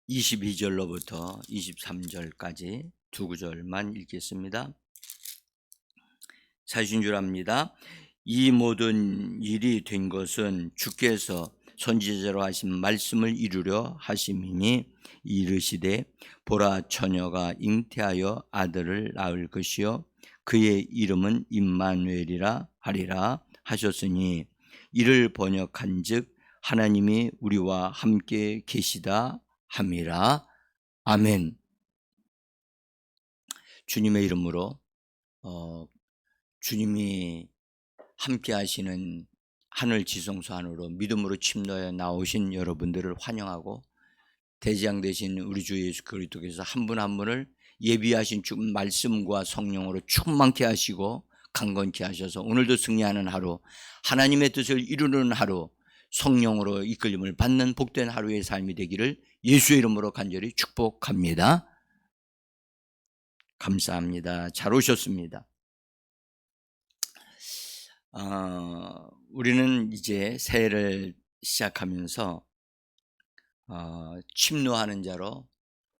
22절로부터 23절까지 두 구절만 읽겠습니다. 사신 줄 압니다. 이 모든 일이 된 것은 주께서 선지자로 하신 말씀을 이루려 하심이니 이르시되 보라 처녀가 잉태하여 아들을 낳을 것이요 그의 이름은 임마누엘이라 하리라 하셨으니 이를 번역한즉 하나님이 우리와 함께 계시다 함이라. 아멘. 주님의 이름으로 주님이 함께 하시는 하늘 지성소 안으로 믿음으로 침노해 나오신 여러분들을 환영하고 대지장 되신 우리 주 예수 그리스도께서 한 분 한 분을 예비하신 주 말씀과 성령으로 충만케 하시고 강건케 하셔서 오늘도 승리하는 하루, 하나님의 뜻을 이루는 하루, 성령으로 이끌림을 받는 복된 하루의 삶이 되기를 예수의 이름으로 간절히 축복합니다. 감사합니다. 잘 오셨습니다. 우리는 이제 새해를 시작하면서 침노하는 자로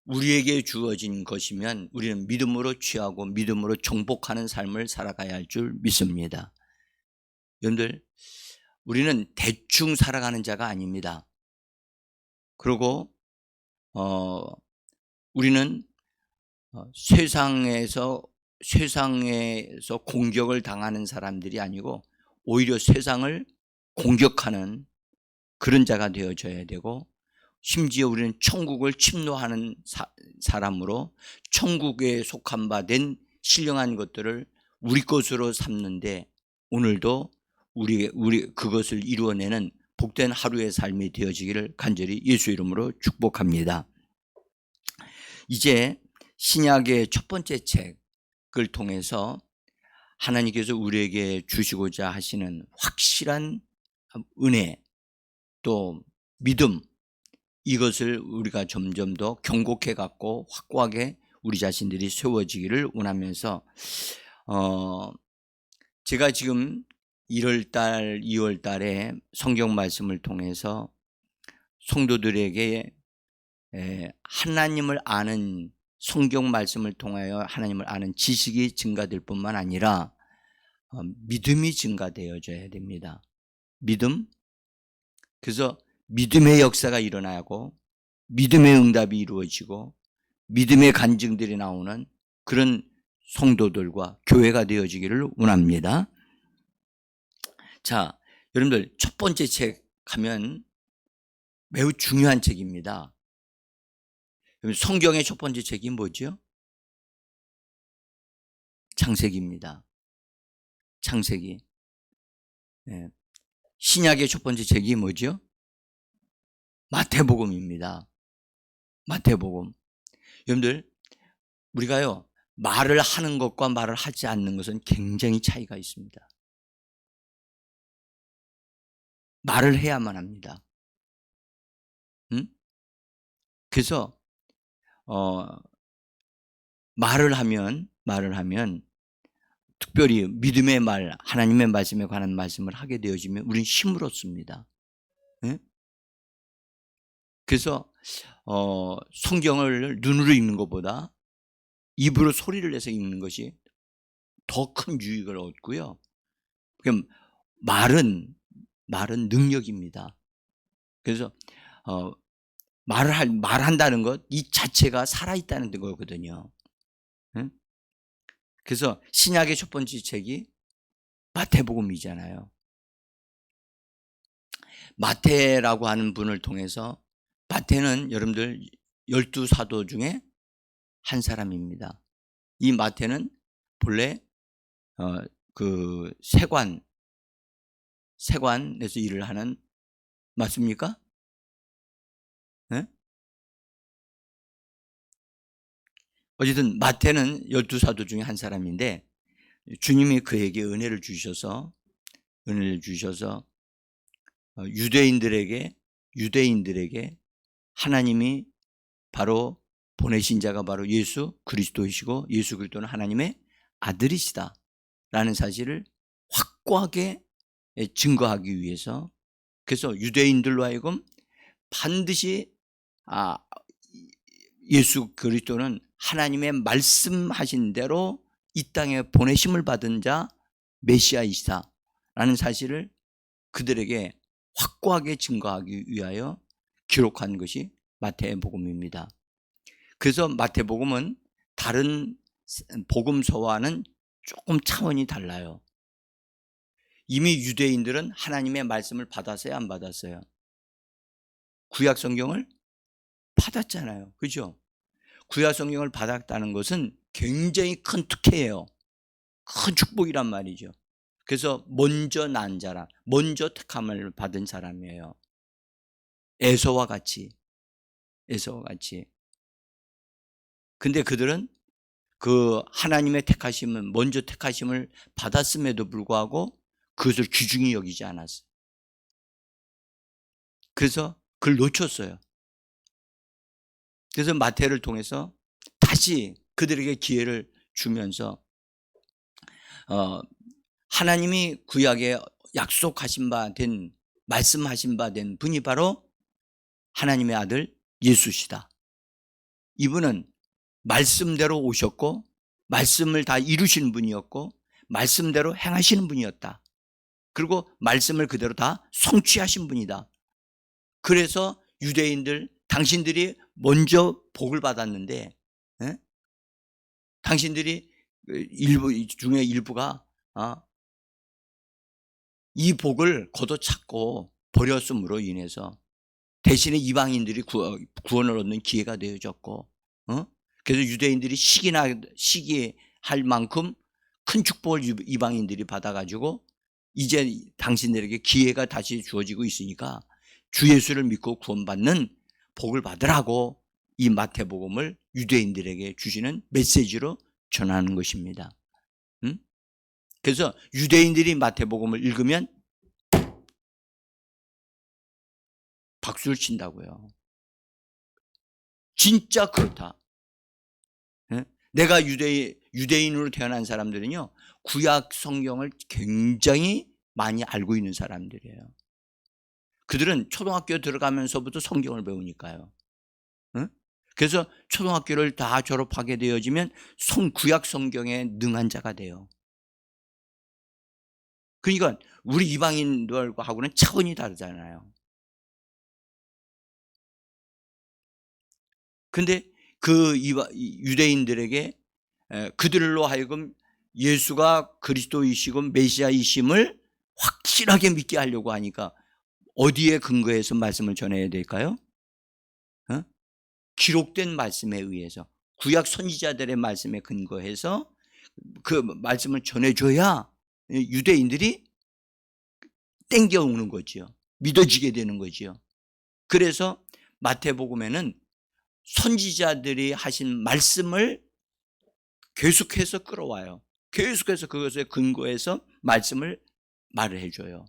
우리에게 주어진 것이면 우리는 믿음으로 취하고 믿음으로 정복하는 삶을 살아가야 할 줄 믿습니다. 여러분들, 우리는 대충 살아가는 자가 아닙니다. 그리고 우리는 세상에서 공격을 당하는 사람들이 아니고 오히려 세상을 공격하는 그런 자가 되어져야 되고, 심지어 우리는 천국을 침노하는 사람으로 천국에 속한 바 된 신령한 것들을 우리 것으로 삼는데 오늘도 우리 그것을 이루어내는 복된 하루의 삶이 되어지기를 간절히 예수 이름으로 축복합니다. 이제 신약의 첫 번째 책을 통해서 하나님께서 우리에게 주시고자 하시는 확실한 은혜 또 믿음, 이것을 우리가 점점 더 경곡해 갖고 확고하게 우리 자신들이 세워지기를 원하면서 제가 지금 1월달, 2월달에 성경 말씀을 통해서 성도들에게 하나님을 아는 성경 말씀을 통하여 하나님을 아는 지식이 증가될 뿐만 아니라 믿음이 증가되어져야 됩니다. 믿음. 그래서 믿음의 역사가 일어나고 믿음의 응답이 이루어지고 믿음의 간증들이 나오는 그런 성도들과 교회가 되어지기를 원합니다. 자, 여러분들 첫 번째 책 하면 매우 중요한 책입니다. 성경의 첫 번째 책이 뭐죠? 창세기입니다. 창세기. 신약의 첫 번째 책이 뭐죠? 마태복음입니다. 마태복음. 여러분들, 우리가요, 말을 하는 것과 말을 하지 않는 것은 굉장히 차이가 있습니다. 말을 해야만 합니다. 그래서 말을 하면 특별히 믿음의 말, 하나님의 말씀에 관한 말씀을 하게 되어지면 우리는 힘을 얻습니다. 그래서 성경을 눈으로 읽는 것보다 입으로 소리를 내서 읽는 것이 더 큰 유익을 얻고요. 그럼 말은 능력입니다. 그래서 말한다는 것 이 자체가 살아있다는 거거든요. 그래서 신약의 첫 번째 책이 마태복음이잖아요. 마태라고 하는 분을 통해서, 마태는 여러분들 12사도 중에 한 사람입니다. 이 마태는 본래 그 세관에서 일을 하는, 맞습니까? 네? 어쨌든 마태는 12사도 중에 한 사람인데 주님이 그에게 은혜를 주셔서 유대인들에게 하나님이 바로 보내신 자가 바로 예수 그리스도이시고 예수 그리스도는 하나님의 아들이시다 라는 사실을 확고하게 증거하기 위해서, 그래서 유대인들로 하여금 반드시 예수 그리스도는 하나님의 말씀하신 대로 이 땅에 보내심을 받은 자 메시아이시다라는 사실을 그들에게 확고하게 증거하기 위하여 기록한 것이 마태복음입니다. 그래서 마태복음은 다른 복음서와는 조금 차원이 달라요. 이미 유대인들은 하나님의 말씀을 받았어요, 안 받았어요? 구약 성경을 받았잖아요. 그죠? 구약 성경을 받았다는 것은 굉장히 큰 특혜예요. 큰 축복이란 말이죠. 그래서 먼저 난 자라, 먼저 택함을 받은 사람이에요. 에서와 같이. 근데 그들은 그 하나님의 택하심은, 먼저 택하심을 받았음에도 불구하고 그것을 귀중히 여기지 않았어요. 그래서 그걸 놓쳤어요. 그래서 마태를 통해서 다시 그들에게 기회를 주면서 하나님이 구약에 약속하신 바 된, 말씀하신 바 된 분이 바로 하나님의 아들 예수시다. 이분은 말씀대로 오셨고 말씀을 다 이루신 분이었고 말씀대로 행하시는 분이었다. 그리고 말씀을 그대로 다 성취하신 분이다. 그래서 유대인들, 당신들이 먼저 복을 받았는데 당신들이 일부 중에 일부가 이 복을 걷어찼고 버렸음으로 인해서 대신에 이방인들이 구원을 얻는 기회가 되어졌고, 그래서 유대인들이 시기할 만큼 큰 축복을 이방인들이 받아가지고 이제 당신들에게 기회가 다시 주어지고 있으니까 주 예수를 믿고 구원받는 복을 받으라고 이 마태복음을 유대인들에게 주시는 메시지로 전하는 것입니다. 그래서 유대인들이 마태복음을 읽으면 박수를 친다고요. 진짜 그렇다. 내가 유대인으로 태어난 사람들은요, 구약 성경을 굉장히 많이 알고 있는 사람들이에요. 그들은 초등학교 들어가면서부터 성경을 배우니까요. 그래서 초등학교를 다 졸업하게 되어지면 구약 성경에 능한 자가 돼요. 그러니까 우리 이방인들하고는 차원이 다르잖아요. 근데 그 유대인들에게 그들로 하여금 예수가 그리스도이시고 메시아이심을 확실하게 믿게 하려고 하니까 어디에 근거해서 말씀을 전해야 될까요? 기록된 말씀에 의해서, 구약 선지자들의 말씀에 근거해서 그 말씀을 전해줘야 유대인들이 땡겨오는 거지요. 믿어지게 되는 거지요. 그래서 마태복음에는 선지자들이 하신 말씀을 계속해서 끌어와요. 계속해서 그것에 근거해서 말씀을 말을 해줘요.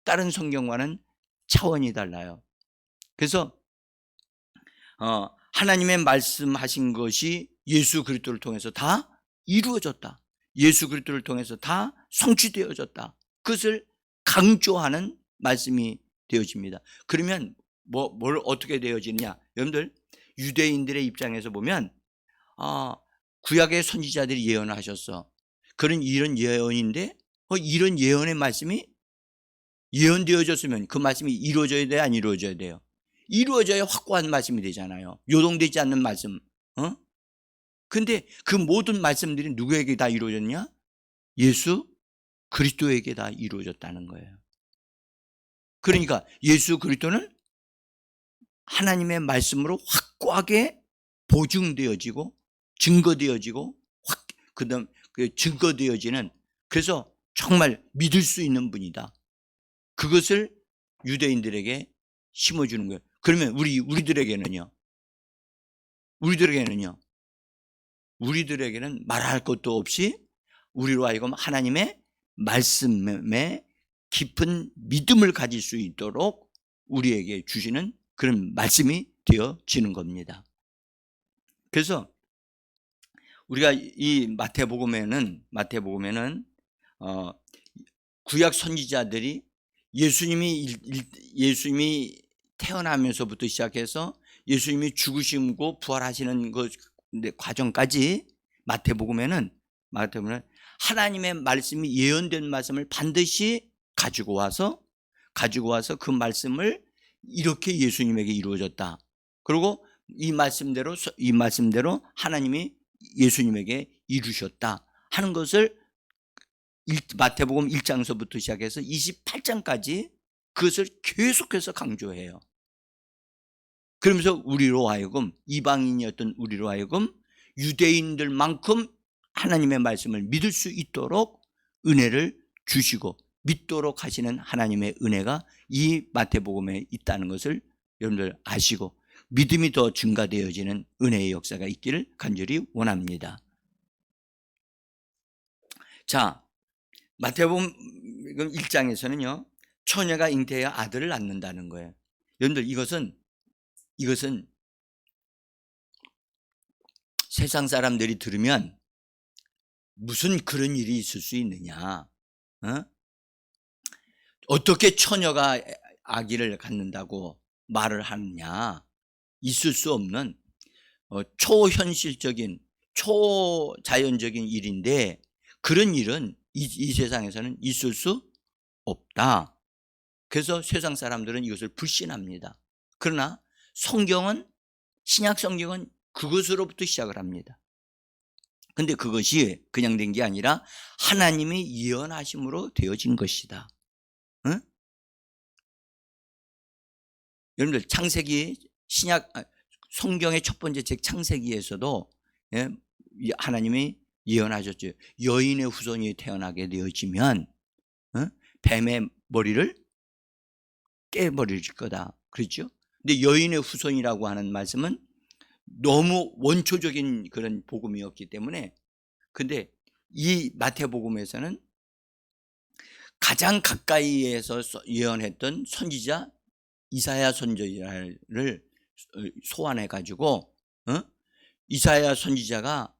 다른 성경과는 차원이 달라요. 그래서 하나님의 말씀하신 것이 예수 그리스도를 통해서 다 이루어졌다. 예수 그리스도를 통해서 다 성취되어졌다. 그것을 강조하는 말씀이 되어집니다. 그러면 뭘 어떻게 되어지느냐? 여러분들, 유대인들의 입장에서 보면 구약의 선지자들이 예언을 하셨어. 그런 이런 예언인데 이런 예언의 말씀이 예언되어졌으면 그 말씀이 이루어져야 돼요, 안 이루어져야 돼요? 이루어져야 확고한 말씀이 되잖아요. 요동되지 않는 말씀. 근데 그 모든 말씀들이 누구에게 다 이루어졌냐? 예수 그리스도에게 다 이루어졌다는 거예요. 그러니까 예수 그리스도는 하나님의 말씀으로 확고하게 보증되어지고 증거되어지고 그다음 증거되어지는, 그래서 정말 믿을 수 있는 분이다. 그것을 유대인들에게 심어주는 거예요. 그러면 우리들에게는 말할 것도 없이 우리로 하여금 하나님의 말씀에 깊은 믿음을 가질 수 있도록 우리에게 주시는 그런 말씀이 되어지는 겁니다. 그래서 우리가 이 마태복음에는 구약 선지자들이 예수님이 태어나면서부터 시작해서 예수님이 죽으시고 부활하시는 그 과정까지 마태복음에는 하나님의 말씀이 예언된 말씀을 반드시 가지고 와서 그 말씀을 이렇게 예수님에게 이루어졌다. 그리고 이 말씀대로 하나님이 예수님에게 이루셨다 하는 것을 마태복음 1장서부터 시작해서 28장까지 그것을 계속해서 강조해요. 그러면서 우리로 하여금, 이방인이었던 우리로 하여금 유대인들만큼 하나님의 말씀을 믿을 수 있도록 은혜를 주시고 믿도록 하시는 하나님의 은혜가 이 마태복음에 있다는 것을 여러분들 아시고 믿음이 더 증가되어지는 은혜의 역사가 있기를 간절히 원합니다. 자, 마태복음 1장에서는요, 처녀가 잉태하여 아들을 낳는다는 거예요. 여러분들 이것은 세상 사람들이 들으면 무슨 그런 일이 있을 수 있느냐, 어떻게 처녀가 아기를 갖는다고 말을 하느냐, 있을 수 없는 초현실적인 초자연적인 일인데 그런 일은 이 세상에서는 있을 수 없다. 그래서 세상 사람들은 이것을 불신합니다. 그러나 신약 성경은 그것으로부터 시작을 합니다. 근데 그것이 그냥 된 게 아니라 하나님이 예언하심으로 되어진 것이다. 응? 여러분들 성경의 첫 번째 책 창세기에서도 하나님이 예언하셨죠. 여인의 후손이 태어나게 되어지면 뱀의 머리를 깨버릴 거다. 그렇죠? 근데 여인의 후손이라고 하는 말씀은 너무 원초적인 그런 복음이었기 때문에, 근데 이 마태복음에서는 가장 가까이에서 예언했던 선지자 이사야 선지자를 소환해 가지고 이사야 선지자가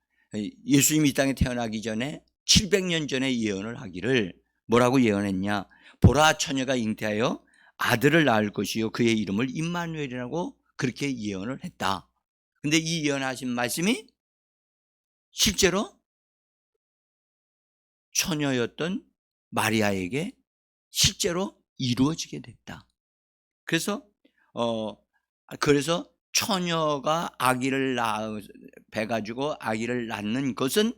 예수님이 이 땅에 태어나기 전에 700년 전에 예언을 하기를 뭐라고 예언했냐? 보라, 처녀가 잉태하여 아들을 낳을 것이요 그의 이름을 임마누엘이라고 그렇게 예언을 했다. 근데 이 예언하신 말씀이 실제로 처녀였던 마리아에게 실제로 이루어지게 됐다. 그래서 처녀가 아기를 배가지고 아기를 낳는 것은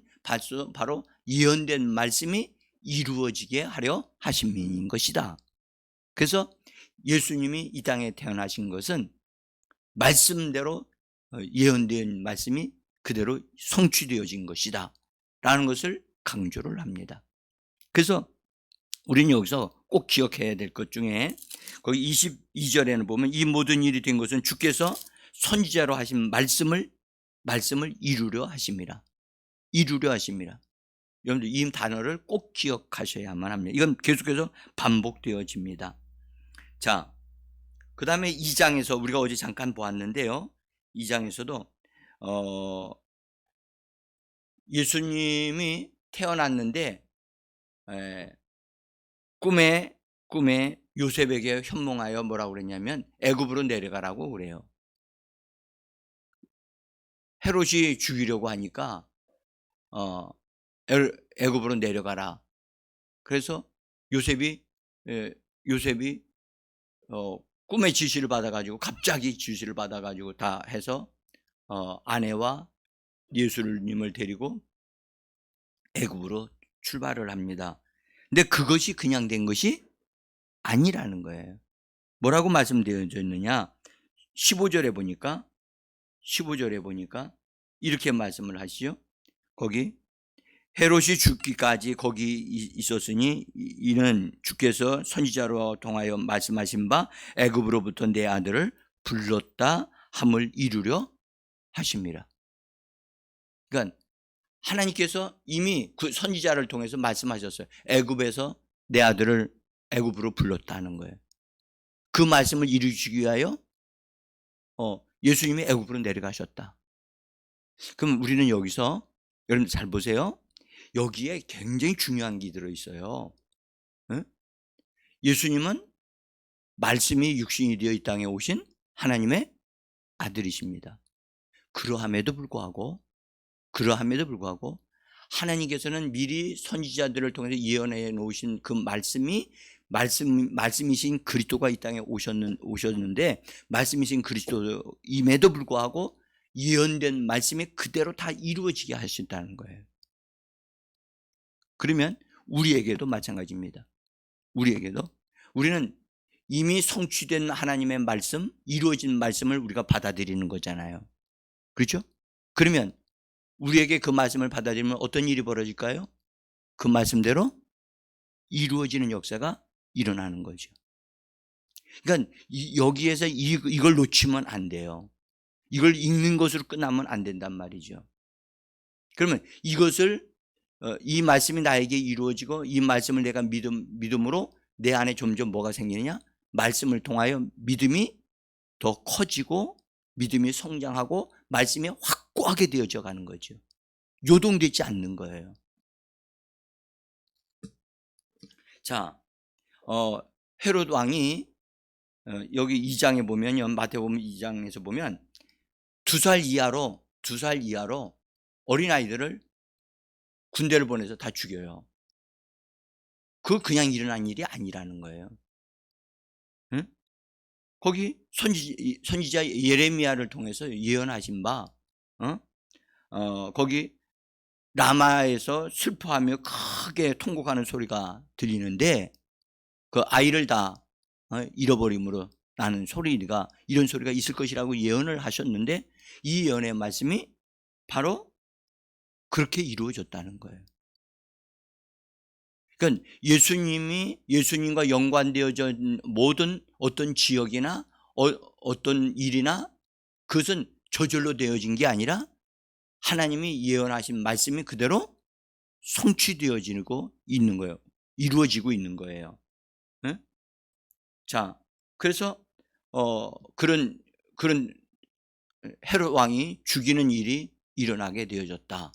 바로 예언된 말씀이 이루어지게 하려 하심인 것이다. 그래서 예수님이 이 땅에 태어나신 것은 말씀대로 예언된 말씀이 그대로 성취되어진 것이다 라는 것을 강조를 합니다. 그래서 우리는 여기서 꼭 기억해야 될 것 중에 거기 22절에는 보면 이 모든 일이 된 것은 주께서 선지자로 하신 말씀을 이루려 하심이라. 여러분들 이 단어를 꼭 기억하셔야만 합니다. 이건 계속해서 반복되어집니다. 자, 그 다음에 2장에서 우리가 어제 잠깐 보았는데요. 2장에서도 예수님이 태어났는데 꿈에 요셉에게 현몽하여 뭐라고 그랬냐면 애굽으로 내려가라고 그래요. 헤롯이 죽이려고 하니까 애굽으로 내려가라. 그래서 요셉이 꿈의 지시를 받아가지고 갑자기 지시를 받아가지고 다 해서 아내와 예수님을 데리고 애굽으로 출발을 합니다. 근데 그것이 그냥 된 것이 아니라는 거예요. 뭐라고 말씀되어졌느냐? 15절에 보니까 이렇게 말씀을 하시죠. 거기 헤롯이 죽기까지 거기 있었으니 이는 주께서 선지자로 통하여 말씀하신 바 애굽으로부터 내 아들을 불렀다 함을 이루려 하심이라. 그러니까 하나님께서 이미 그 선지자를 통해서 말씀하셨어요. 애굽에서 내 아들을 애굽으로 불렀다는 거예요. 그 말씀을 이루시기 위하여 예수님이 애굽으로 내려가셨다. 그럼 우리는 여기서 여러분 잘 보세요. 여기에 굉장히 중요한 게 들어있어요. 예수님은 말씀이 육신이 되어 이 땅에 오신 하나님의 아들이십니다. 그러함에도 불구하고 하나님께서는 미리 선지자들을 통해서 예언해 놓으신 그 말씀이신 그리스도가 이 땅에 오셨는데, 말씀이신 그리스도임에도 불구하고 예언된 말씀이 그대로 다 이루어지게 하신다는 거예요. 그러면 우리에게도 마찬가지입니다. 우리는 이미 성취된 하나님의 말씀, 이루어진 말씀을 우리가 받아들이는 거잖아요. 그렇죠? 그러면 우리에게 그 말씀을 받아들이면 어떤 일이 벌어질까요? 그 말씀대로 이루어지는 역사가 일어나는 거죠. 그러니까 여기에서 이걸 놓치면 안 돼요. 이걸 읽는 것으로 끝나면 안 된단 말이죠. 그러면 이 말씀이 나에게 이루어지고, 이 말씀을 내가 믿음으로 내 안에 점점 뭐가 생기느냐? 말씀을 통하여 믿음이 더 커지고, 믿음이 성장하고, 말씀이 확고하게 되어져 가는 거죠. 요동되지 않는 거예요. 자, 헤롯 왕이 여기 2장에 보면요, 마태복음 2장에서 보면 2살 이하로 어린아이들을 군대를 보내서 다 죽여요. 그거 그냥 일어난 일이 아니라는 거예요. 응? 거기 선지자 예레미야를 통해서 예언하신 바, 거기 라마에서 슬퍼하며 크게 통곡하는 소리가 들리는데, 그 아이를 다 잃어버림으로 나는 소리가, 이런 소리가 있을 것이라고 예언을 하셨는데, 이 예언의 말씀이 바로 그렇게 이루어졌다는 거예요. 그러니까 예수님과 연관되어져 모든 어떤 지역이나 어떤 일이나 그것은 저절로 되어진 게 아니라 하나님이 예언하신 말씀이 그대로 성취되어지고 있는 거예요. 이루어지고 있는 거예요. 네? 자, 그래서 그런 헤롯 왕이 죽이는 일이 일어나게 되어졌다.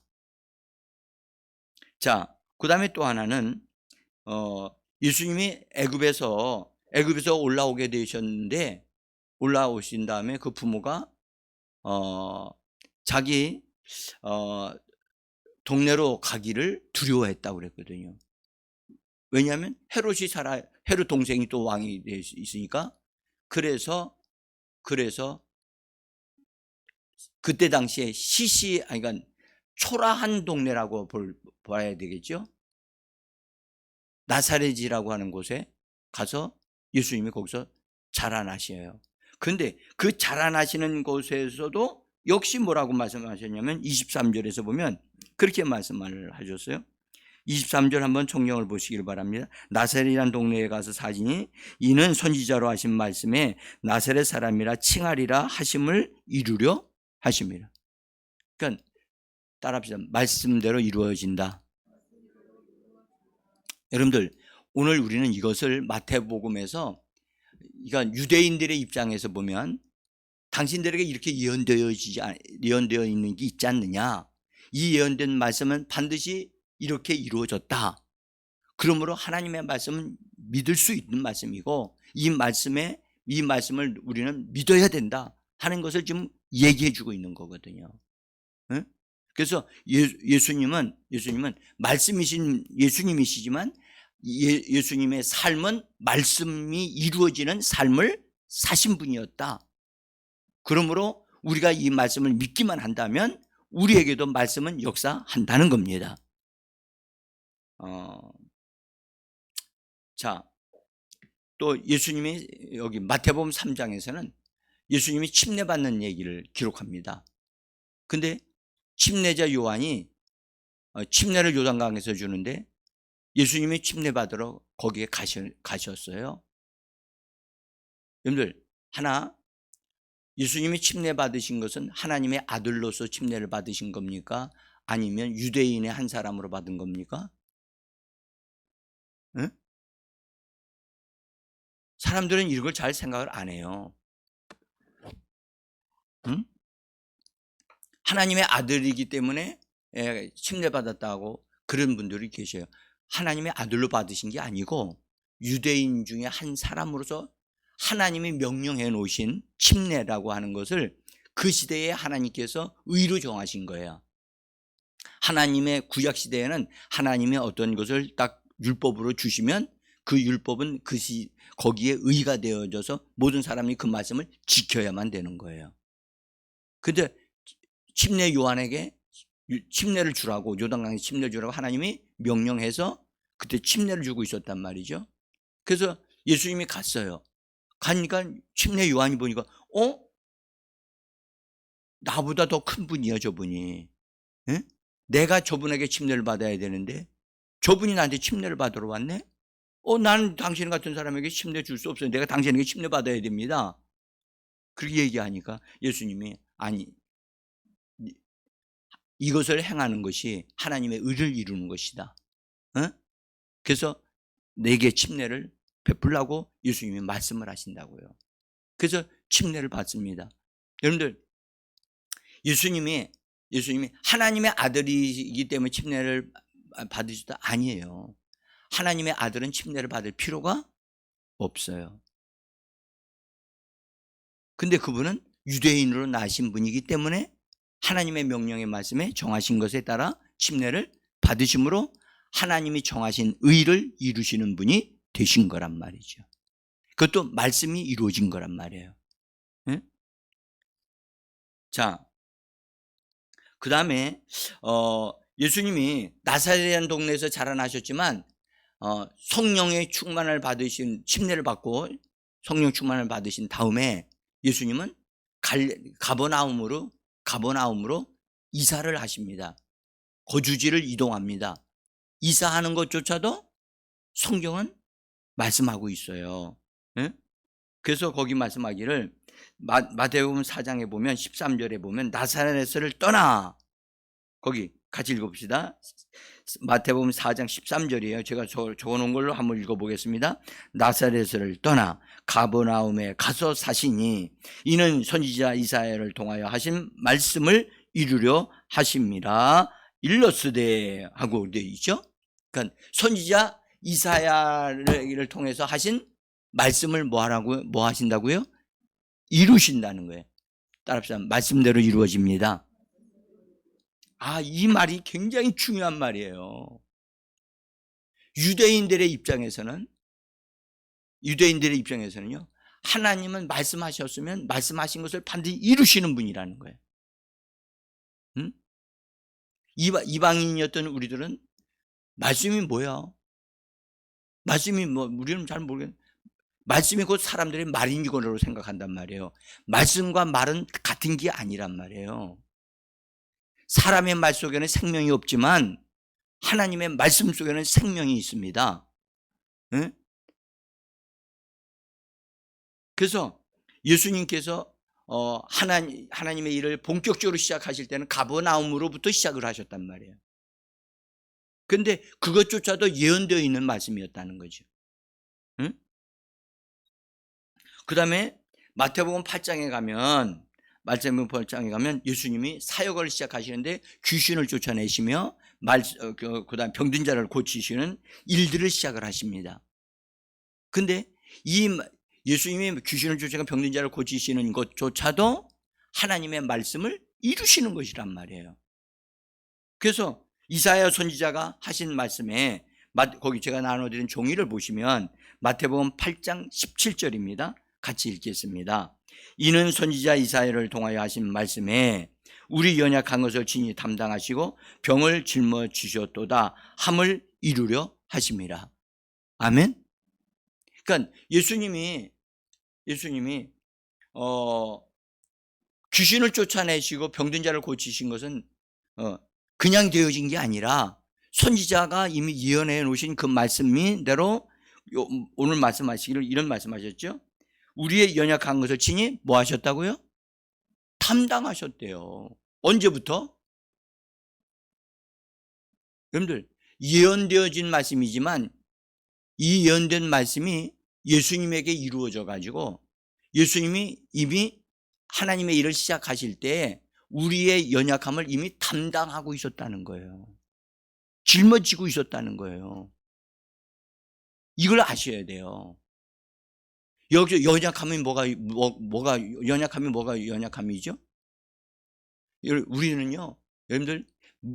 자, 그 다음에 또 하나는 예수님이 애굽에서 올라오게 되셨는데, 올라오신 다음에 그 부모가 자기 동네로 가기를 두려워했다고 그랬거든요. 왜냐하면 헤롯 동생이 또 왕이 돼 있으니까. 그래서 그때 당시에 그러니까 초라한 동네라고 봐야 되겠죠. 나사렛이라고 하는 곳에 가서 예수님이 거기서 자라나셔요. 그런데 그 자라나시는 곳에서도 역시 뭐라고 말씀하셨냐면 23절에서 보면 그렇게 말씀을 하셨어요. 23절 한번 총령을 보시길 바랍니다. 나사렛이라는 동네에 가서 사지니 이는 선지자로 하신 말씀에 나사렛 사람이라 칭하리라 하심을 이루려 하심이라. 그러니까 따라합시다. 말씀대로 이루어진다. 여러분들, 오늘 우리는 이것을 마태복음에서, 그러니까 유대인들의 입장에서 보면 당신들에게 이렇게 예언되어 있는 게 있지 않느냐, 이 예언된 말씀은 반드시 이렇게 이루어졌다. 그러므로 하나님의 말씀은 믿을 수 있는 말씀이고, 이 말씀을 우리는 믿어야 된다 하는 것을 지금 얘기해 주고 있는 거거든요. 응? 그래서 예수님은 말씀이신 예수님이시지만 예수님의 삶은 말씀이 이루어지는 삶을 사신 분이었다. 그러므로 우리가 이 말씀을 믿기만 한다면 우리에게도 말씀은 역사한다는 겁니다. 자, 또 예수님이 여기 마태복음 3장에서는 예수님이 침례받는 얘기를 기록합니다. 근데 침례자 요한이 침례를 요단강에서 주는데 예수님이 침례받으러 거기에 가셨어요. 여러분들, 예수님이 침례받으신 것은 하나님의 아들로서 침례를 받으신 겁니까? 아니면 유대인의 한 사람으로 받은 겁니까? 응? 사람들은 이걸 잘 생각을 안 해요. 응? 하나님의 아들이기 때문에 침례받았다고 그런 분들이 계셔요. 하나님의 아들로 받으신 게 아니고 유대인 중에 한 사람으로서 하나님이 명령해 놓으신 침례라고 하는 것을 그 시대에 하나님께서 의로 정하신 거예요. 하나님의 구약 시대에는 하나님의 어떤 것을 딱 율법으로 주시면 그 율법은 거기에 의가 되어져서 모든 사람이 그 말씀을 지켜야만 되는 거예요. 근데 침례 요한에게 침례를 주라고, 요단강에 침례를 주라고 하나님이 명령해서 그때 침례를 주고 있었단 말이죠. 그래서 예수님이 갔어요. 가니까 침례 요한이 보니까 나보다 더 큰 분이야 저분이. 에? 내가 저분에게 침례를 받아야 되는데 저분이 나한테 침례를 받으러 왔네? 나는 당신 같은 사람에게 침례 줄 수 없어요. 내가 당신에게 침례 받아야 됩니다. 그렇게 얘기하니까 예수님이 아니, 이것을 행하는 것이 하나님의 의를 이루는 것이다. 그래서 내게 침례를 베풀라고 예수님이 말씀을 하신다고요. 그래서 침례를 받습니다. 여러분들, 예수님이 하나님의 아들이기 때문에 침례를 받으시다 아니에요. 하나님의 아들은 침례를 받을 필요가 없어요. 근데 그분은 유대인으로 나신 분이기 때문에 하나님의 명령의 말씀에 정하신 것에 따라 침례를 받으심으로 하나님이 정하신 의를 이루시는 분이 되신 거란 말이죠. 그것도 말씀이 이루어진 거란 말이에요. 네? 자, 그 다음에 예수님이 나사렛이라는 동네에서 자라나셨지만 성령의 충만을 받으신, 침례를 받고 성령 충만을 받으신 다음에 예수님은 가버나움으로 이사를 하십니다. 거주지를 이동합니다. 이사하는 것조차도 성경은 말씀하고 있어요. 네? 그래서 거기 말씀하기를 마태복음 4장에 보면 13절에 보면 나사렛을 떠나, 거기 같이 읽어봅시다. 마태복음 4장 13절이에요. 제가 적어놓은 걸로 한번 읽어보겠습니다. 나사렛을 떠나 가버나움에 가서 사시니 이는 선지자 이사야를 통하여 하신 말씀을 이루려 하심이라 일러스되 하고 되어 있죠. 그러니까 선지자 이사야를 통해서 하신 말씀을 뭐 하신다고요? 이루신다는 거예요. 따라합시다. 말씀대로 이루어집니다. 이 말이 굉장히 중요한 말이에요. 유대인들의 입장에서는요, 하나님은 말씀하셨으면 말씀하신 것을 반드시 이루시는 분이라는 거예요. 응? 이방인이었던 우리들은 말씀이 뭐야? 말씀이 뭐, 우리는 잘 모르겠는데 말씀이 곧 사람들의 말인 거로 생각한단 말이에요. 말씀과 말은 같은 게 아니란 말이에요. 사람의 말 속에는 생명이 없지만 하나님의 말씀 속에는 생명이 있습니다. 네? 그래서 예수님께서 하나님의 일을 본격적으로 시작하실 때는 가버나움으로부터 시작을 하셨단 말이에요. 그런데 그것조차도 예언되어 있는 말씀이었다는 거죠. 응? 그 다음에 마태복음 8장에 가면 예수님이 사역을 시작하시는데 귀신을 쫓아내시며 그다음 병든 자를 고치시는 일들을 시작을 하십니다. 근데 이 예수님이 귀신을 쫓아내고 병든 자를 고치시는 것조차도 하나님의 말씀을 이루시는 것이란 말이에요. 그래서 이사야 선지자가 하신 말씀에 거기 제가 나눠드린 종이를 보시면 마태복음 8장 17절입니다. 같이 읽겠습니다. 이는 선지자 이사야를 통하여 하신 말씀에 우리 연약한 것을 친히 담당하시고 병을 짊어지셨도다 함을 이루려 하심이라. 아멘. 그러니까 예수님이 귀신을 쫓아내시고 병든 자를 고치신 것은 그냥 되어진 게 아니라 선지자가 이미 예언해 놓으신 그 말씀대로 오늘 말씀하시기를 이런 말씀하셨죠. 우리의 연약한 것을 친히 뭐 하셨다고요? 담당하셨대요. 언제부터? 여러분들, 예언되어진 말씀이지만 이 예언된 말씀이 예수님에게 이루어져 가지고 예수님이 이미 하나님의 일을 시작하실 때 우리의 연약함을 이미 담당하고 있었다는 거예요. 짊어지고 있었다는 거예요. 이걸 아셔야 돼요. 여기서 연약함이 뭐가 연약함이죠? 우리는요, 여러분들,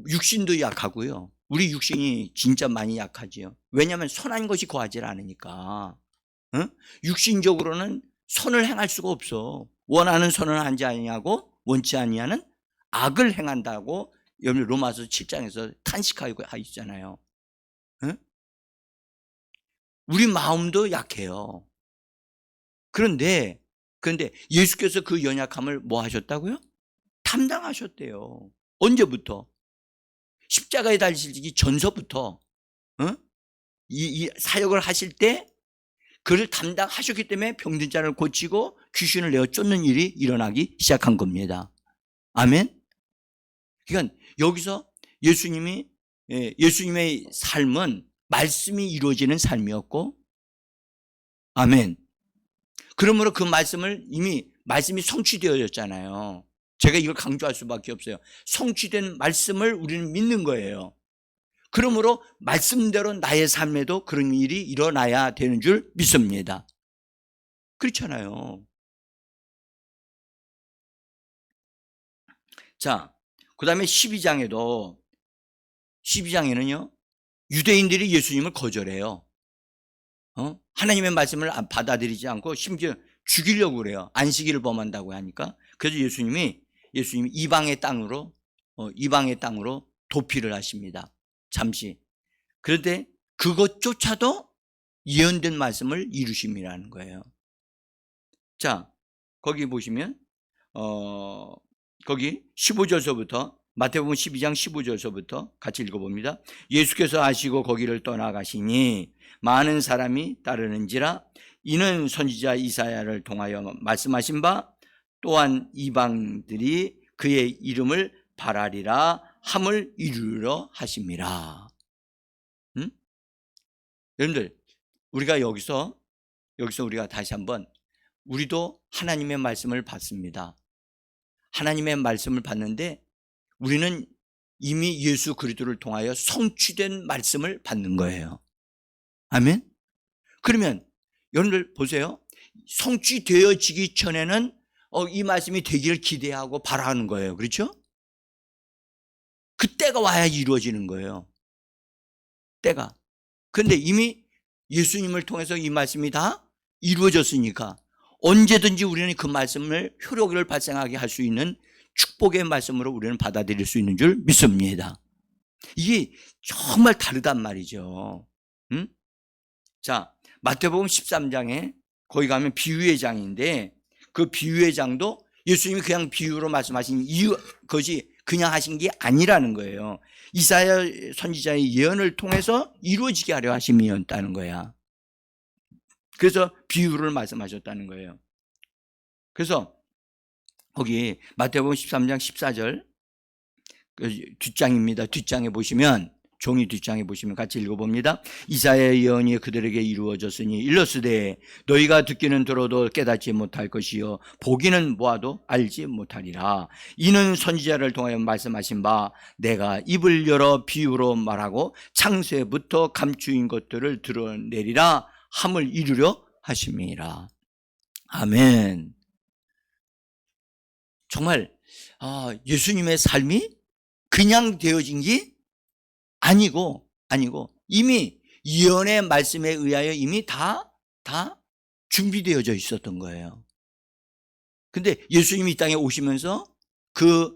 육신도 약하고요. 우리 육신이 진짜 많이 약하지요. 왜냐하면 선한 것이 거하지 않으니까. 육신적으로는 선을 행할 수가 없어. 원하는 선을 하지 아니하고 원치 아니하는 악을 행한다고 여러분 로마서 7장에서 탄식하고 있잖아요. 우리 마음도 약해요. 그런데 예수께서 그 연약함을 뭐 하셨다고요? 담당하셨대요. 언제부터? 십자가에 달리시기 전서부터 이 사역을 하실 때 그를 담당하셨기 때문에 병든 자를 고치고 귀신을 내어 쫓는 일이 일어나기 시작한 겁니다. 아멘. 그러니까 여기서 예수님의 삶은 말씀이 이루어지는 삶이었고, 아멘. 그러므로 그 말씀을 말씀이 성취되어졌잖아요. 제가 이걸 강조할 수밖에 없어요. 성취된 말씀을 우리는 믿는 거예요. 그러므로 말씀대로 나의 삶에도 그런 일이 일어나야 되는 줄 믿습니다. 그렇잖아요. 자, 그 다음에 12장에는요, 유대인들이 예수님을 거절해요. 하나님의 말씀을 받아들이지 않고 심지어 죽이려고 그래요. 안식일을 범한다고 하니까. 그래서 예수님이 이방의 땅으로 도피를 하십니다. 잠시. 그런데 그것조차도 예언된 말씀을 이루심이라는 거예요. 자, 거기 보시면 거기 15절서부터 마태복음 12장 15절서부터 같이 읽어봅니다. 예수께서 아시고 거기를 떠나가시니 많은 사람이 따르는지라 이는 선지자 이사야를 통하여 말씀하신 바 또한 이방들이 그의 이름을 바라리라 함을 이루려 하심이라. 여러분들, 우리가 여기서 우리가 다시 한번 우리도 하나님의 말씀을 받습니다. 하나님의 말씀을 받는데 우리는 이미 예수 그리스도를 통하여 성취된 말씀을 받는 거예요. 아멘. 그러면 여러분들 보세요. 성취되어지기 전에는 이 말씀이 되기를 기대하고 바라는 거예요. 그렇죠? 그때가 와야 이루어지는 거예요. 때가. 그런데 이미 예수님을 통해서 이 말씀이 다 이루어졌으니까 언제든지 우리는 그 말씀을 효력을 발생하게 할 수 있는 축복의 말씀으로 우리는 받아들일 수 있는 줄 믿습니다. 이게 정말 다르단 말이죠. 자, 마태복음 13장에 거기 가면 비유의 장인데 그 비유의 장도 예수님이 그냥 비유로 말씀하신 것이 그냥 하신 게 아니라는 거예요. 이사야 선지자의 예언을 통해서 이루어지게 하려 하심이었다는 거야. 그래서 비유를 말씀하셨다는 거예요. 그래서 거기 마태복음 13장 14절 뒷장입니다. 뒷장에 보시면 종이 뒷장에 보시면 같이 읽어봅니다. 이사야의 예언이 그들에게 이루어졌으니 일러스되 너희가 듣기는 들어도 깨닫지 못할 것이요 보기는 보아도 알지 못하리라. 이는 선지자를 통하여 말씀하신 바 내가 입을 열어 비유로 말하고 창세부터 감추인 것들을 드러내리라 함을 이루려 하심이라. 아멘. 정말 예수님의 삶이 그냥 되어진 게 아니고 이미 예언의 말씀에 의하여 이미 다 준비되어져 있었던 거예요. 근데 예수님이 이 땅에 오시면서 그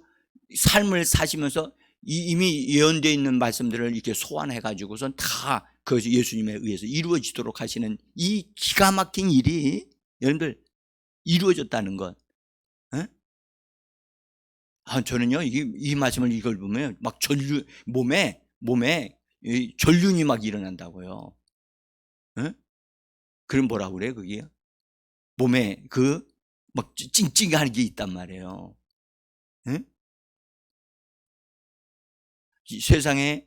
삶을 사시면서 이미 예언되어 있는 말씀들을 이렇게 소환해 가지고선 다 그 예수님에 의해서 이루어지도록 하시는 이 기가 막힌 일이 여러분들 이루어졌다는 것. 저는요 이 말씀을 이걸 보면 막 몸에 전륜이 막 일어난다고요. 그럼 뭐라고 그래요? 그게 몸에 막 찡찡하는 게 있단 말이에요. 이 세상에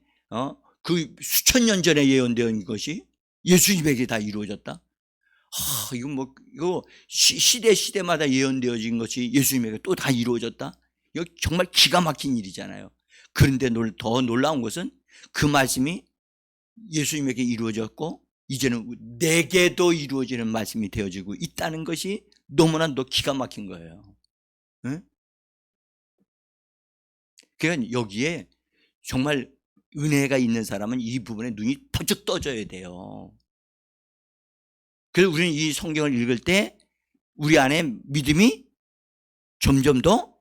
그 수천 년 전에 예언된 것이 예수님에게 다 이루어졌다. 이거 시대마다 예언되어진 것이 예수님에게 또 다 이루어졌다. 이거 정말 기가 막힌 일이잖아요. 그런데 더 놀라운 것은 그 말씀이 예수님에게 이루어졌고 이제는 내게도 이루어지는 말씀이 되어지고 있다는 것이 너무나 기가 막힌 거예요. 그러니까 여기에 정말 은혜가 있는 사람은 이 부분에 눈이 번쩍 떠져야 돼요. 그래서 우리는 이 성경을 읽을 때 우리 안에 믿음이 점점 더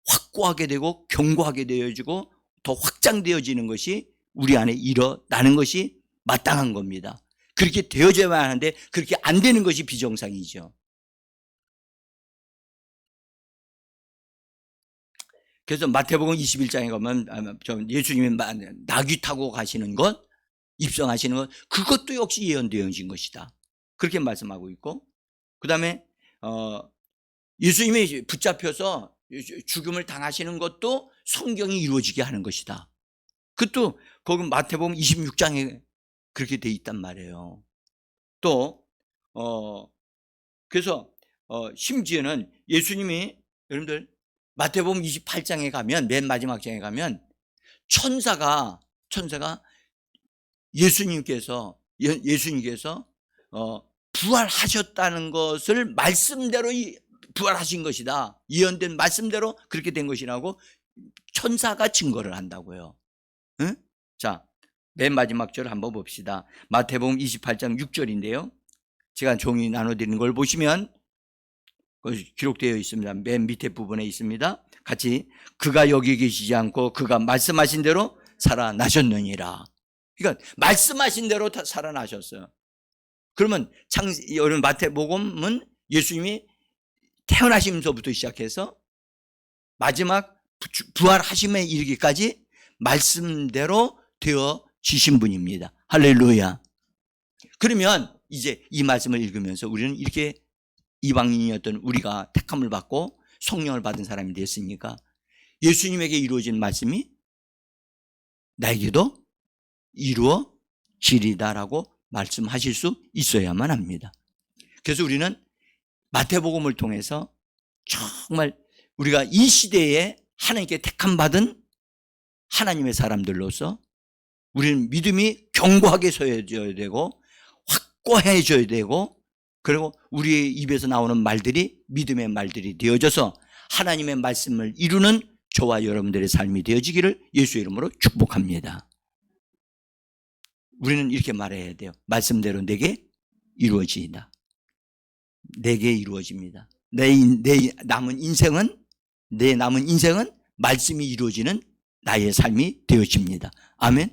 확고하게 되고 견고하게 되어지고 더 확장되어지는 것이 우리 안에 일어나는 것이 마땅한 겁니다. 그렇게 되어져야만 하는데 그렇게 안 되는 것이 비정상이죠. 그래서 마태복음 21장에 가면 예수님이 나귀 타고 가시는 것, 입성하시는 것, 그것도 역시 예언되어진 것이다. 그렇게 말씀하고 있고, 그 다음에 예수님이 붙잡혀서 죽음을 당하시는 것도 성경이 이루어지게 하는 것이다. 그것도 거기 마태복음 26장에 그렇게 돼 있단 말이에요. 또 그래서 심지어는 예수님이 여러분들 마태복음 28장에 가면 맨 마지막 장에 가면 천사가 예수님께서 부활하셨다는 것을 말씀대로 부활하신 것이다. 예언된 말씀대로 그렇게 된 것이라고 천사가 증거를 한다고요. 응? 자, 맨 마지막 절 한번 봅시다. 마태복음 28장 6절인데요. 제가 종이 나눠드리는 걸 보시면 기록되어 있습니다. 맨 밑에 부분에 있습니다. 같이 그가 여기 계시지 않고 그가 말씀하신 대로 살아나셨느니라. 그러니까 말씀하신 대로 다 살아나셨어요. 그러면 여러분 마태복음은 예수님이 태어나시면서부터 시작해서 마지막 부활하심에 이르기까지 말씀대로 되어지신 분입니다. 할렐루야. 그러면 이제 이 말씀을 읽으면서 우리는 이렇게 이방인이었던 우리가 택함을 받고 성령을 받은 사람이 됐으니까 예수님에게 이루어진 말씀이 나에게도 이루어지리다라고 말씀하실 수 있어야만 합니다. 그래서 우리는 마태복음을 통해서 정말 우리가 이 시대에 하나님께 택함 받은 하나님의 사람들로서 우리는 믿음이 견고하게 서야져야 되고 확고해져야 되고, 그리고 우리의 입에서 나오는 말들이 믿음의 말들이 되어져서 하나님의 말씀을 이루는 저와 여러분들의 삶이 되어지기를 예수의 이름으로 축복합니다. 우리는 이렇게 말해야 돼요. 말씀대로 내게 이루어지이다. 내게 이루어집니다. 내 남은 인생은 말씀이 이루어지는 나의 삶이 되어집니다. 아멘.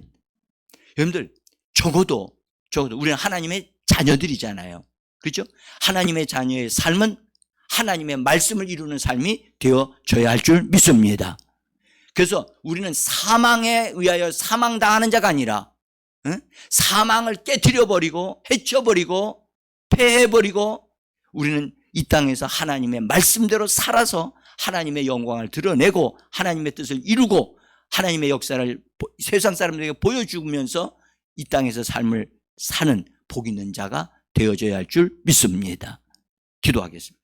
여러분들 적어도 우리는 하나님의 자녀들이잖아요. 그렇죠? 하나님의 자녀의 삶은 하나님의 말씀을 이루는 삶이 되어져야 할 줄 믿습니다. 그래서 우리는 사망에 의하여 사망당하는 자가 아니라 사망을 깨트려버리고 해쳐버리고 패해버리고 우리는 이 땅에서 하나님의 말씀대로 살아서 하나님의 영광을 드러내고 하나님의 뜻을 이루고 하나님의 역사를 세상 사람들에게 보여주면서 이 땅에서 삶을 사는 복 있는 자가 되어져야 할 줄 믿습니다. 기도하겠습니다.